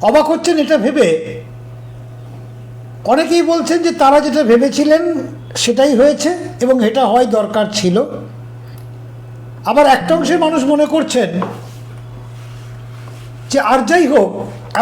অবাক হচ্ছেন এটা ভেবে। অনেকেই বলছেন যে তারা যেটা ভেবেছিলেন সেটাই হয়েছে এবং এটা হয় দরকার ছিল। আবার একটা অংশের মানুষ মনে করছেন যে আর যাই হোক,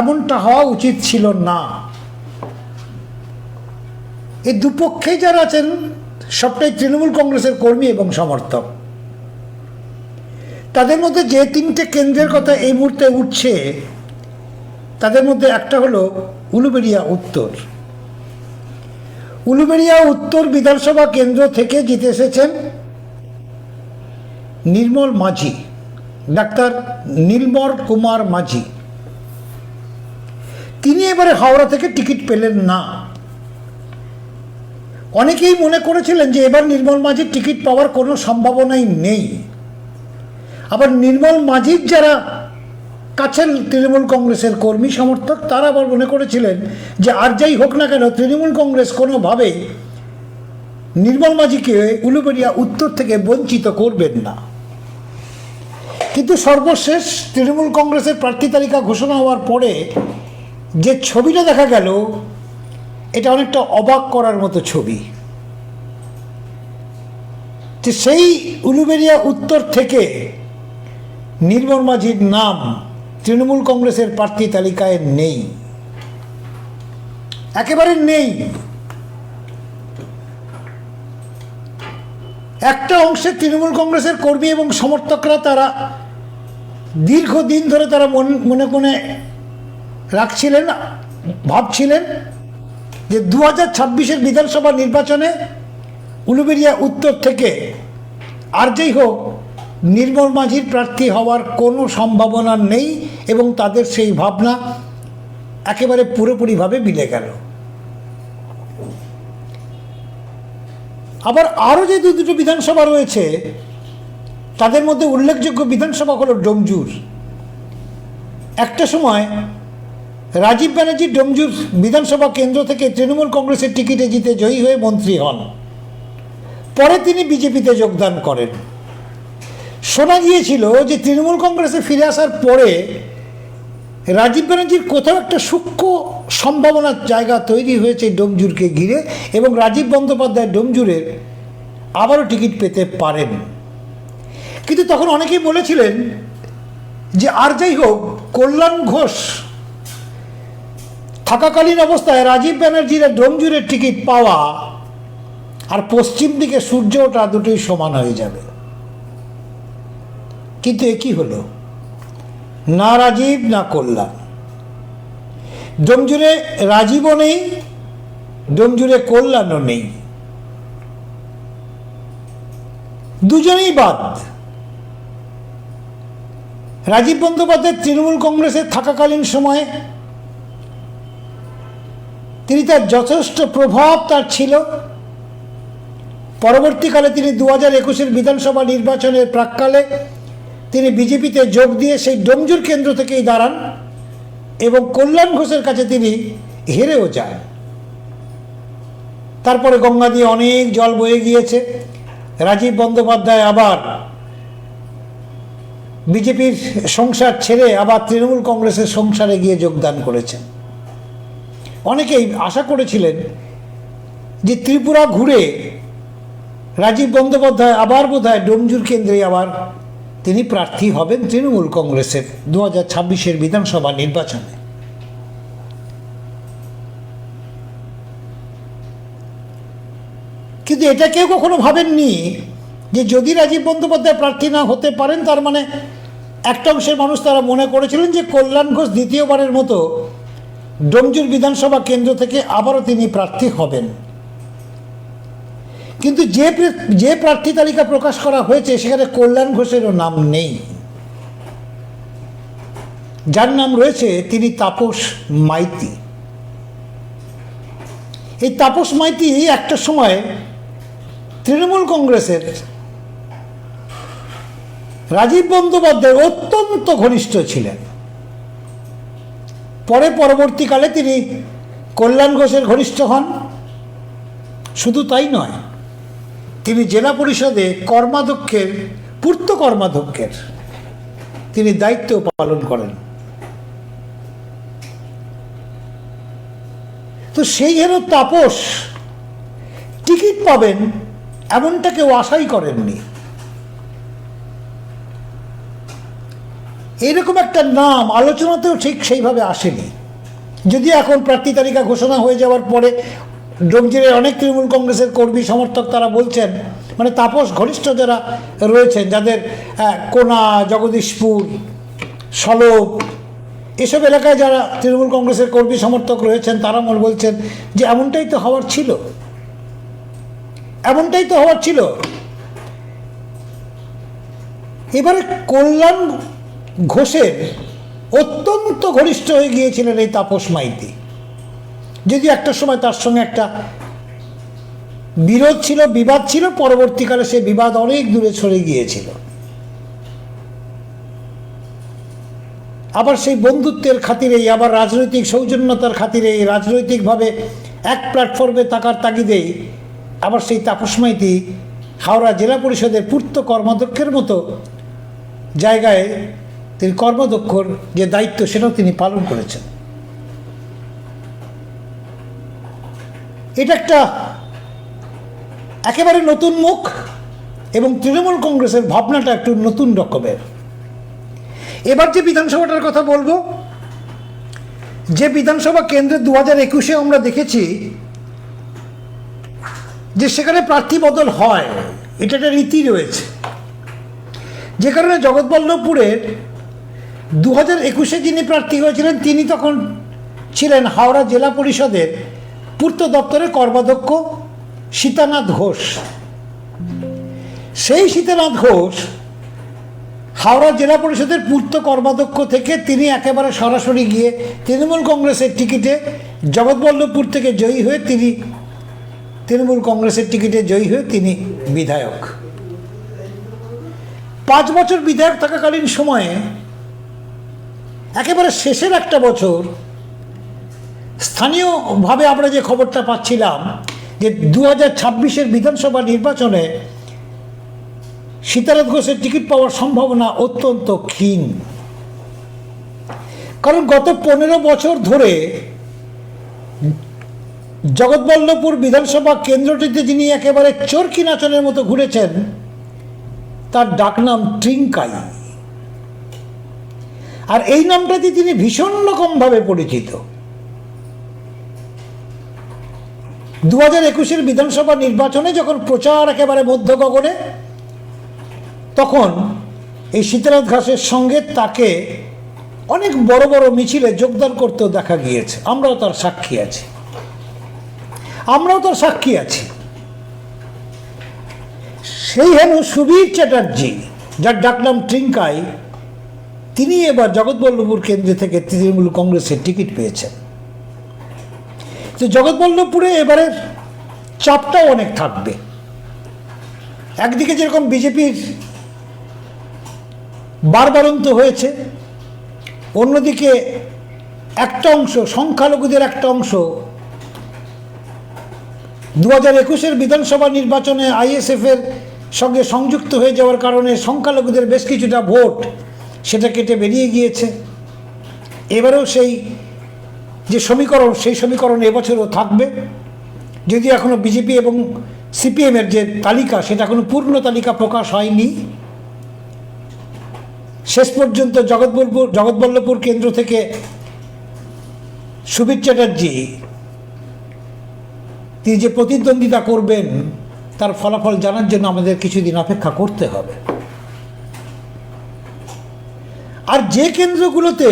এমনটা হওয়া উচিত ছিল না। এই দুপক্ষেই যারা আছেন সবটাই তৃণমূল কংগ্রেসের কর্মী এবং সমর্থক। তাদের মধ্যে যে তিনটে কেন্দ্রের কথা এই মুহূর্তে উঠছে, তাদের মধ্যে একটা হলো উলুবেড়িয়া উত্তর। উলুবেড়িয়া উত্তর বিধানসভা কেন্দ্র থেকে জিতে এসেছেন নির্মল মাঝি, ডাক্তার নীলমল কুমার মাঝি। তিনি এবারে হাওড়া থেকে টিকিট পেলেন না। অনেকেই মনে করেছিলেন যে এবার নির্মল মাঝির টিকিট পাওয়ার কোনো সম্ভাবনাই নেই। আবার নির্মল মাঝির যারা কাছের তৃণমূল কংগ্রেসের কর্মী সমর্থক, তারা আবার মনে করেছিলেন যে আর যাই হোক না কেন, তৃণমূল কংগ্রেস কোনোভাবেই নির্মল মাঝিকে উলুবেড়িয়া উত্তর থেকে বঞ্চিত করবেন না। কিন্তু সর্বশেষ তৃণমূল কংগ্রেসের প্রার্থী তালিকা ঘোষণা হওয়ার পরে যে ছবিটা দেখা গেল, এটা অনেকটা অবাক করার মতো ছবি। যে সেই উলুবেড়িয়া উত্তর থেকে নির্মল মাঝির নাম তৃণমূল কংগ্রেসের প্রার্থী তালিকায় নেই, একেবারে নেই। একটা অংশে তৃণমূল কংগ্রেসের কর্মী এবং সমর্থকরা তারা দীর্ঘদিন ধরে তারা মনে মনে রাখছিলেন, ভাবছিলেন যে 2026-এর বিধানসভা নির্বাচনে উলুবেড়িয়া উত্তর থেকে আর যাই হোক নির্মল মাঝির প্রার্থী হওয়ার কোনো সম্ভাবনা নেই, এবং তাদের সেই ভাবনা একেবারে পুরোপুরিভাবে মিলে গেল। আবার আরও যে দুটো বিধানসভা রয়েছে, তাদের মধ্যে উল্লেখযোগ্য বিধানসভা হলো ডোমজুর। একটা সময় রাজীব ব্যানার্জি ডোমজুর বিধানসভা কেন্দ্র থেকে তৃণমূল কংগ্রেসের টিকিটে জিতে জয়ী হয়ে মন্ত্রী হন। পরে তিনি বিজেপিতে যোগদান করেন। শোনা গিয়েছিল যে তৃণমূল কংগ্রেসে ফিরে আসার পরে রাজীব ব্যানার্জির কোথাও একটা সূক্ষ্ম সম্ভাবনার জায়গা তৈরি হয়েছে ডোমজুরকে ঘিরে, এবং রাজীব বন্দ্যোপাধ্যায় ডোমজুরের আবারও টিকিট পেতে পারেন। কিন্তু তখন অনেকেই বলেছিলেন যে আর যাই হোক, কল্যাণ ঘোষ থাকাকালীন অবস্থায় রাজীব ব্যানার্জির ডোমজুরের টিকিট পাওয়া আর পশ্চিম দিকে সূর্য ওঠা দুটোই সমান হয়ে যাবে। কিন্তু এ কি হলো? না রাজীব না কল্যাণ। ডোমজুরে রাজীবও নেই, ডোমজুরে কল্যাণও নেই, দুজনেই বাদ। রাজীব বন্দ্যোপাধ্যায় তৃণমূল কংগ্রেসে থাকাকালীন সময়ে তিনি তার যথেষ্ট প্রভাব তার ছিল। পরবর্তীকালে তিনি 2021-এর বিধানসভা নির্বাচনের প্রাক্কালে তিনি বিজেপিতে যোগ দিয়ে সেই ডোমজুর কেন্দ্র থেকেই দাঁড়ান, এবং কল্যাণ ঘোষের কাছে তিনি হেরেও যান। তারপরে গঙ্গা দিয়ে অনেক জল বয়ে গিয়েছে। রাজীব বন্দ্যোপাধ্যায় আবার বিজেপির সংসার ছেড়ে আবার তৃণমূল কংগ্রেসের সংসারে গিয়ে যোগদান করেছেন। অনেকেই আশা করেছিলেন যে ত্রিপুরা ঘুরে রাজীব বন্দ্যোপাধ্যায় আবার বোধহয় ডোমজুর কেন্দ্রে আবার তিনি প্রার্থী হবেন তৃণমূল কংগ্রেসের 2026-এর বিধানসভা নির্বাচনে। কিন্তু এটা কেউ কখনো ভাবেননি যে যদি রাজীব বন্দ্যোপাধ্যায় প্রার্থী না হতে পারেন, তার মানে একটা অংশের মানুষ তারা মনে করেছিলেন যে কল্যাণ ঘোষ দ্বিতীয়বারের মতো ডোমজুর বিধানসভা কেন্দ্র থেকে আবারও তিনি প্রার্থী হবেন। কিন্তু যে প্রার্থী তালিকা প্রকাশ করা হয়েছে সেখানে কল্যাণ ঘোষেরও নাম নেই। যার নাম রয়েছে তিনি তাপস মাইতি। এই তাপস মাইতি একটা সময় তৃণমূল কংগ্রেসের রাজীব বন্দ্যোপাধ্যায়ের অত্যন্ত ঘনিষ্ঠ ছিলেন। পরবর্তীকালে তিনি কল্যাণ ঘোষের ঘনিষ্ঠ হন। শুধু তাই নয়, তিনি জেলা পরিষদে পূর্ত কর্মাধ্যক্ষের তিনি দায়িত্ব পালন করেন। তো সেই হেন তাপস টিকিট পাবেন এমনটা কেউ আশাই করেননি। এরকম একটা নাম আলোচনাতেও ঠিক সেইভাবে আসেনি। যদি এখন প্রার্থী তালিকা ঘোষণা হয়ে যাওয়ার পরে ডোমজুরের অনেক তৃণমূল কংগ্রেসের কর্মী সমর্থক তারা বলছেন, মানে তাপস ঘনিষ্ঠ যারা রয়েছেন, যাদের কোনা, জগদীশপুর, সলভ এসব এলাকায় যারা তৃণমূল কংগ্রেসের কর্মী সমর্থক রয়েছেন, তারা বলছেন যে এমনটাই তো হওয়ার ছিল, এমনটাই তো হওয়ার ছিল। এবারে কল্যাণ ঘোষের অত্যন্ত ঘনিষ্ঠ হয়ে গিয়েছিলেন এই তাপস মাইতি, যদিও একটা সময় তার সঙ্গে একটা বিরোধ ছিল, বিবাদ ছিল, পরবর্তীকালে সে বিবাদ অনেক দূরে সরে গিয়েছিল। আবার সেই বন্ধুত্বের খাতিরেই, আবার রাজনৈতিক সৌজন্যতার খাতিরেই, রাজনৈতিকভাবে এক প্ল্যাটফর্মে থাকার তাগিদেই আবার সেই তাপস মাইতি হাওড়া জেলা পরিষদের পূর্ত কর্মাধ্যক্ষের মতো জায়গায় তিনি কর্মাধ্যক্ষর যে দায়িত্ব সেটাও তিনি পালন করেছেন। এটা একটা একেবারে নতুন মুখ এবং তৃণমূল কংগ্রেসের ভাবনাটা একটু নতুন রকমের। এবার যে বিধানসভাটার কথা বলবো, যে বিধানসভা কেন্দ্রে 2021-এ আমরা দেখেছি যে সেখানে প্রার্থী বদল হয়, এটা একটা রীতি রয়েছে, যে কারণে জগৎবল্লভপুরের 2021-এ যিনি প্রার্থী হয়েছিলেন তিনি তখন ছিলেন হাওড়া জেলা পরিষদের পূর্ত দপ্তরের কর্মাধ্যক্ষ সীতানাথ ঘোষ। সেই সীতানাথ ঘোষ হাওড়া জেলা পরিষদের পূর্ত কর্মাধ্যক্ষ থেকে তিনি একেবারে সরাসরি গিয়ে তৃণমূল কংগ্রেসের টিকিটে জগৎবল্লভপুর থেকে জয়ী হয়ে তিনি তৃণমূল কংগ্রেসের টিকিটে জয়ী হয়ে তিনি বিধায়ক। 5 বছর বিধায়ক থাকাকালীন সময়ে একেবারে শেষের একটা বছর স্থানীয়ভাবে আমরা যে খবরটা পাচ্ছিলাম যে 2026-এর বিধানসভা নির্বাচনে সীতানাথ ঘোষের টিকিট পাওয়ার সম্ভাবনা অত্যন্ত ক্ষীণ। কারণ গত 15 বছর ধরে জগৎবল্লভপুর বিধানসভা কেন্দ্রটিতে যিনি একেবারে চরকি নাচনের মতো ঘুরেছেন, তার ডাকনাম ট্রিঙ্কাই। আর এই নামটাতে তিনি ভীষণ রকমভাবে পরিচিত। 2021-এর বিধানসভা নির্বাচনে যখন প্রচার একেবারে মধ্য গগনে, তখন এই সীতানাথ ঘোষের সঙ্গে তাকে অনেক বড় বড় মিছিলে যোগদান করতেও দেখা গিয়েছে। আমরাও তার সাক্ষী আছি। সেই হেন সুবীর চ্যাটার্জি, যার ডাকনাম ট্রিঙ্কাই, তিনি এবার জগৎবল্লভপুর কেন্দ্র থেকে তৃণমূল কংগ্রেসের টিকিট পেয়েছেন। তো জগৎবল্লভপুরে এবারে চাপটাও অনেক থাকবে। একদিকে যেরকম বিজেপির বারবারন্ত হয়েছে, অন্যদিকে একটা অংশ, সংখ্যালঘুদের একটা অংশ 2021-এর বিধানসভা নির্বাচনে আইএসএফের সঙ্গে সংযুক্ত হয়ে যাওয়ার কারণে সংখ্যালঘুদের বেশ কিছুটা ভোট সেটা কেটে বেরিয়ে গিয়েছে। এবারেও সেই যে সমীকরণ, সেই সমীকরণ এবছরও থাকবে, যদি এখনও বিজেপি এবং সিপিএমের যে তালিকা সেটা এখনও পূর্ণ তালিকা প্রকাশ হয়নি। শেষ পর্যন্ত জগৎবল্লভপুর কেন্দ্র থেকে সুবীর চ্যাটার্জি তিনি যে প্রতিদ্বন্দ্বিতা করবেন তার ফলাফল জানার জন্য আমাদের কিছুদিন অপেক্ষা করতে হবে। আর যে কেন্দ্রগুলোতে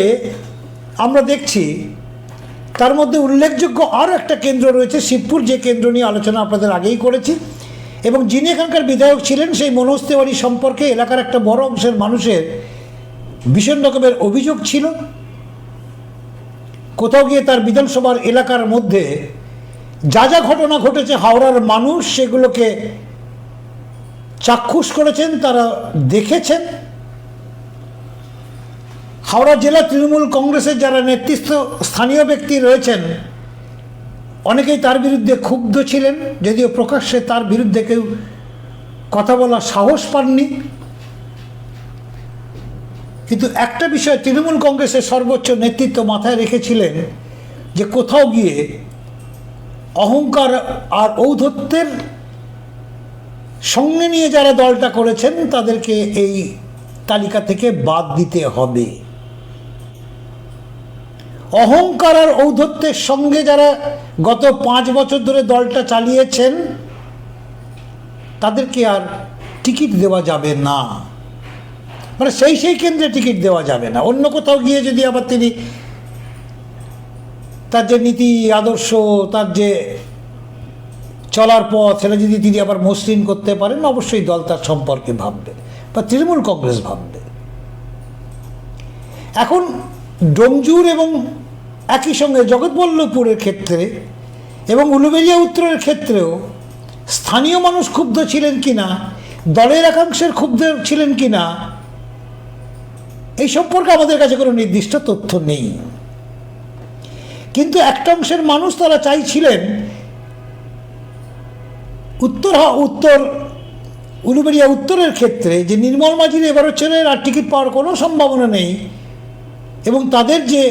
আমরা দেখছি তার মধ্যে উল্লেখযোগ্য আরও একটা কেন্দ্র রয়েছে শিবপুর, যে কেন্দ্র নিয়ে আলোচনা আপনাদের আগেই করেছি, এবং যিনি এখানকার বিধায়ক ছিলেন সেই মনোজ তেওয়ারি সম্পর্কে এলাকার একটা বড় অংশের মানুষের ভীষণ রকমের অভিযোগ ছিল। কোথাও গিয়ে তার বিধানসভার এলাকার মধ্যে যা যা ঘটনা ঘটেছে হাওড়ার মানুষ সেগুলোকে চাক্ষুষ করেছেন, তারা দেখেছেন। হাওড়া জেলা তৃণমূল কংগ্রেসের যারা নেতৃত্ব স্থানীয় ব্যক্তি রয়েছেন অনেকেই তার বিরুদ্ধে ক্ষুব্ধ ছিলেন, যদিও প্রকাশ্যে তার বিরুদ্ধে কেউ কথা বলার সাহস পাননি। কিন্তু একটা বিষয় তৃণমূল কংগ্রেসের সর্বোচ্চ নেতৃত্ব মাথায় রেখেছিলেন যে কোথাও গিয়ে অহংকার আর ঔদ্ধত্যের সঙ্গে নিয়ে যারা দলটা করেছেন তাদেরকে এই তালিকা থেকে বাদ দিতে হবে। অহংকার আর ঔদ্ধত্যের সঙ্গে যারা গত 5 বছর ধরে দলটা চালিয়েছেন তাদেরকে আর টিকিট দেওয়া যাবে না, মানে সেই কেন্দ্রে টিকিট দেওয়া যাবে না। অন্য কোথাও গিয়ে যদি আবার তিনি তার যে নীতি আদর্শ, তার যে চলার পথ, সেটা যদি তিনি আবার মসৃণ করতে পারেন, অবশ্যই দল তার সম্পর্কে ভাববে বা তৃণমূল কংগ্রেস ভাববে। এখন ডোমজুর এবং একই সঙ্গে জগৎবল্লভপুরের ক্ষেত্রে এবং উলুবেড়িয়া উত্তরের ক্ষেত্রেও স্থানীয় মানুষ ক্ষুব্ধ ছিলেন কিনা, দলের একাংশের ক্ষুব্ধ ছিলেন কিনা, এই সম্পর্কে আমাদের কাছে কোনো নির্দিষ্ট তথ্য নেই। কিন্তু একটা অংশের মানুষ তারা চাইছিলেন উত্তর উলুবেড়িয়া উত্তরের ক্ষেত্রে যে নির্মল মাঝির এবছরের আর টিকিট পাওয়ার কোনো সম্ভাবনা নেই, এবং তাদের যে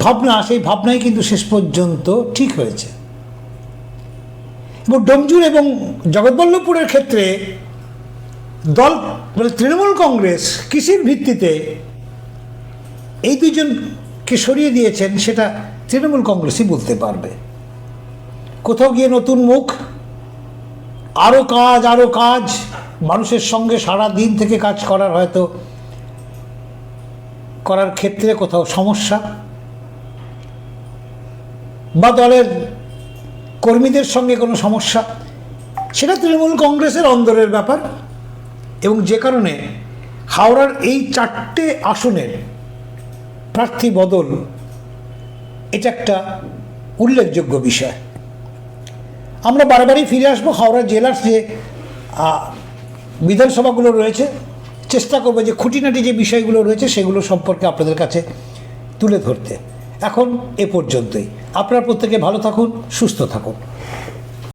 ভাবনা, সেই ভাবনাই কিন্তু শেষ পর্যন্ত ঠিক হয়েছে। এবং ডোমজুর এবং জগৎবল্লভপুরের ক্ষেত্রে দল মানে তৃণমূল কংগ্রেস কৃষির ভিত্তিতে এই দুজনকে সরিয়ে দিয়েছেন, সেটা তৃণমূল কংগ্রেসই বলতে পারবে। কোথাও গিয়ে নতুন মুখ, আরও কাজ, মানুষের সঙ্গে সারা দিন থেকে কাজ করার ক্ষেত্রে কোথাও সমস্যা, বা দলের কর্মীদের সঙ্গে কোনো সমস্যা, সেটা তৃণমূল কংগ্রেসের অন্দরের ব্যাপার। এবং যে কারণে হাওড়ার এই 4টে আসনের প্রার্থী বদল, এটা একটা উল্লেখযোগ্য বিষয়। আমরা বারবারই ফিরে আসবো হাওড়া জেলার যে বিধানসভাগুলো রয়েছে, চেষ্টা করবো যে খুঁটিনাটি যে বিষয়গুলো রয়েছে সেগুলো সম্পর্কে আপনাদের কাছে তুলে ধরতে। এখন এ পর্যন্তই। আপনারা প্রত্যেকে ভালো থাকুন, সুস্থ থাকুন।